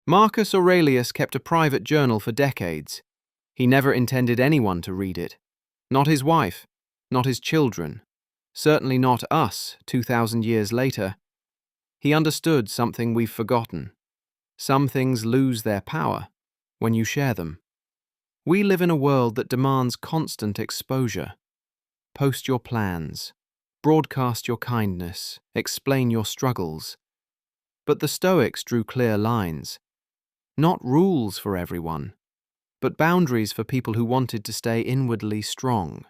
Marcus Aurelius kept a private journal for decades. He never intended anyone to read it. Not his wife, not his children, certainly not us 2,000 years later. He understood something we've forgotten. Some things lose their power when you share them. We live in a world that demands constant exposure. Post your plans, broadcast your kindness, explain your struggles. But the Stoics drew clear lines. Not rules for everyone, but boundaries for people who wanted to stay inwardly strong.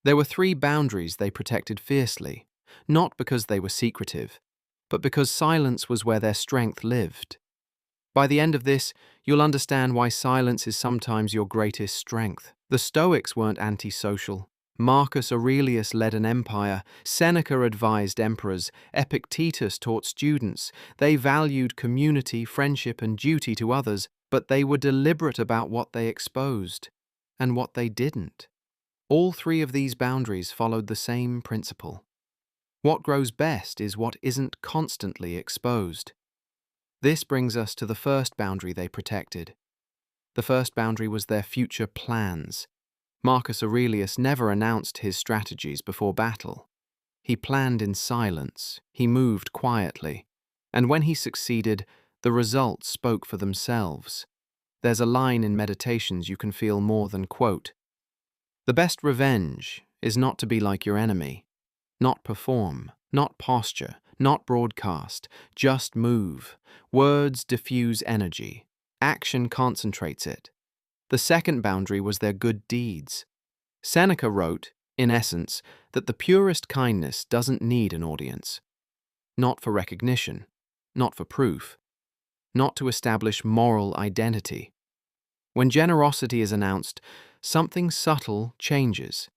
There were 3 boundaries they protected fiercely, not because they were secretive, but because silence was where their strength lived. By the end of this, you'll understand why silence is sometimes your greatest strength. The Stoics weren't antisocial. Marcus Aurelius led an empire, Seneca advised emperors, Epictetus taught students. They valued community, friendship, and duty to others, but they were deliberate about what they exposed and what they didn't. All 3 of these boundaries followed the same principle. What grows best is what isn't constantly exposed. This brings us to the first boundary they protected. The first boundary was their future plans. Marcus Aurelius never announced his strategies before battle. He planned in silence, he moved quietly, and when he succeeded, the results spoke for themselves. There's a line in Meditations you can feel more than quote. The best revenge is not to be like your enemy, not perform, not posture, not broadcast, just move. Words diffuse energy, action concentrates it. The second boundary was their good deeds. Seneca wrote, in essence, that the purest kindness doesn't need an audience. Not for recognition, not for proof, not to establish moral identity. When generosity is announced, something subtle changes.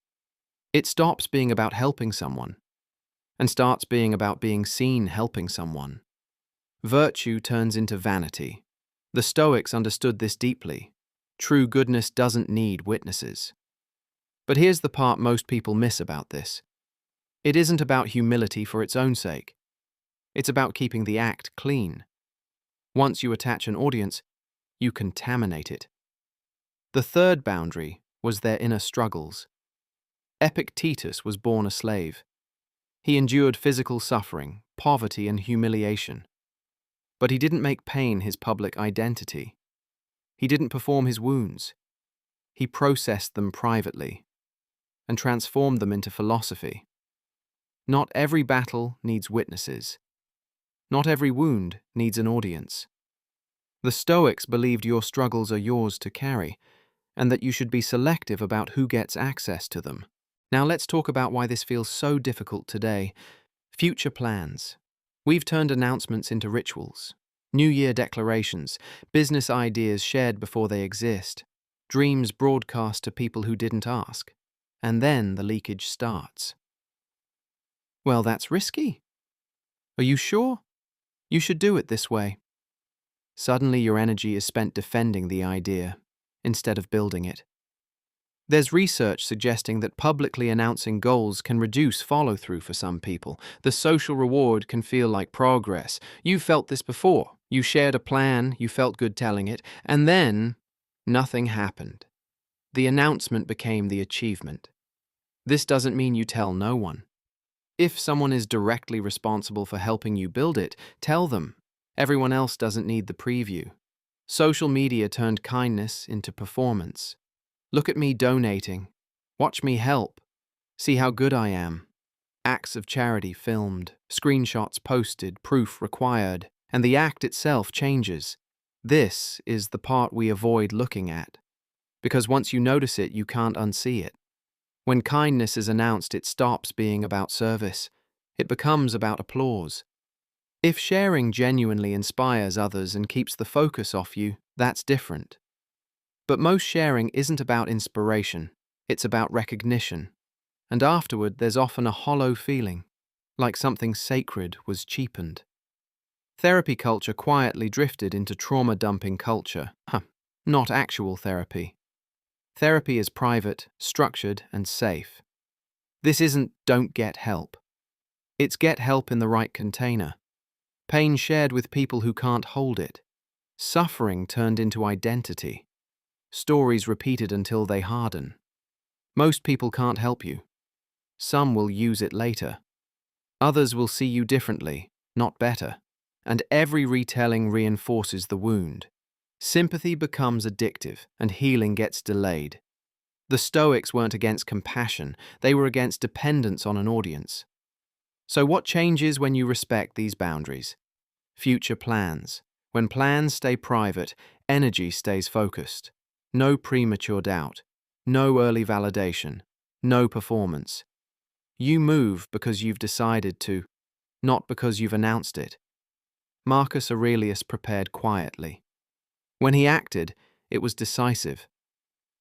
It stops being about helping someone and starts being about being seen helping someone. Virtue turns into vanity. The Stoics understood this deeply. True goodness doesn't need witnesses. But here's the part most people miss about this. It isn't about humility for its own sake. It's about keeping the act clean. Once you attach an audience, you contaminate it. The third boundary was their inner struggles. Epictetus was born a slave. He endured physical suffering, poverty, and humiliation. But he didn't make pain his public identity. He didn't perform his wounds. He processed them privately and transformed them into philosophy. Not every battle needs witnesses. Not every wound needs an audience. The Stoics believed your struggles are yours to carry, and that you should be selective about who gets access to them. Now let's talk about why this feels so difficult today. Future plans. We've turned announcements into rituals. New Year declarations, business ideas shared before they exist, dreams broadcast to people who didn't ask, and then the leakage starts. Well, that's risky. Are you sure? You should do it this way. Suddenly your energy is spent defending the idea instead of building it. There's research suggesting that publicly announcing goals can reduce follow-through for some people. The social reward can feel like progress. You felt this before. You shared a plan, you felt good telling it, and then nothing happened. The announcement became the achievement. This doesn't mean you tell no one. If someone is directly responsible for helping you build it, tell them. Everyone else doesn't need the preview. Social media turned kindness into performance. Look at me donating. Watch me help. See how good I am. Acts of charity filmed, screenshots posted, proof required, and the act itself changes. This is the part we avoid looking at, because once you notice it, you can't unsee it. When kindness is announced, it stops being about service. It becomes about applause. If sharing genuinely inspires others and keeps the focus off you, that's different. But most sharing isn't about inspiration, it's about recognition. And afterward, there's often a hollow feeling, like something sacred was cheapened. Therapy culture quietly drifted into trauma-dumping culture. Not actual therapy. Therapy is private, structured, and safe. This isn't don't get help. It's get help in the right container. Pain shared with people who can't hold it. Suffering turned into identity. Stories repeated until they harden. Most people can't help you. Some will use it later. Others will see you differently, not better. And every retelling reinforces the wound. Sympathy becomes addictive, and healing gets delayed. The Stoics weren't against compassion, they were against dependence on an audience. So what changes when you respect these boundaries? Future plans. When plans stay private, energy stays focused. No premature doubt. No early validation. No performance. You move because you've decided to, not because you've announced it. Marcus Aurelius prepared quietly. When he acted, it was decisive.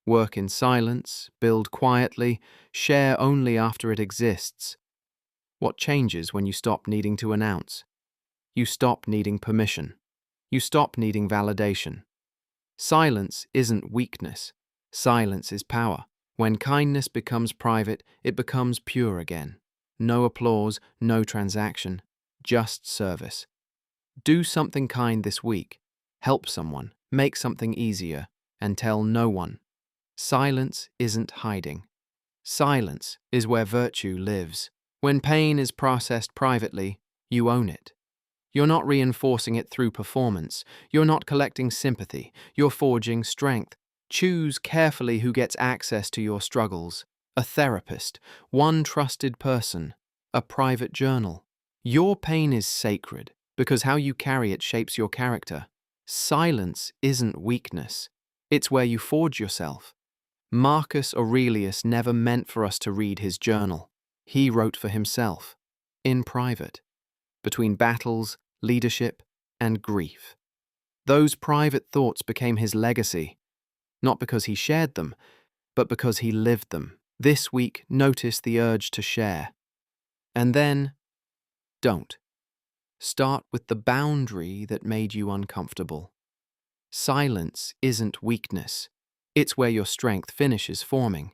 Work in silence, build quietly, share only after it exists. What changes when you stop needing to announce? You stop needing permission. You stop needing validation. Silence isn't weakness. Silence is power. When kindness becomes private, it becomes pure again. No applause, no transaction, just service. Do something kind this week. Help someone, make something easier, and tell no one. Silence isn't hiding. Silence is where virtue lives. When pain is processed privately, you own it. You're not reinforcing it through performance. You're not collecting sympathy. You're forging strength. Choose carefully who gets access to your struggles. A therapist, one trusted person, a private journal. Your pain is sacred because how you carry it shapes your character. Silence isn't weakness. It's where you forge yourself. Marcus Aurelius never meant for us to read his journal. He wrote for himself, in private, between battles, leadership, and grief. Those private thoughts became his legacy, not because he shared them, but because he lived them. This week, notice the urge to share. And then, don't. Start with the boundary that made you uncomfortable. Silence isn't weakness. It's where your strength finishes forming.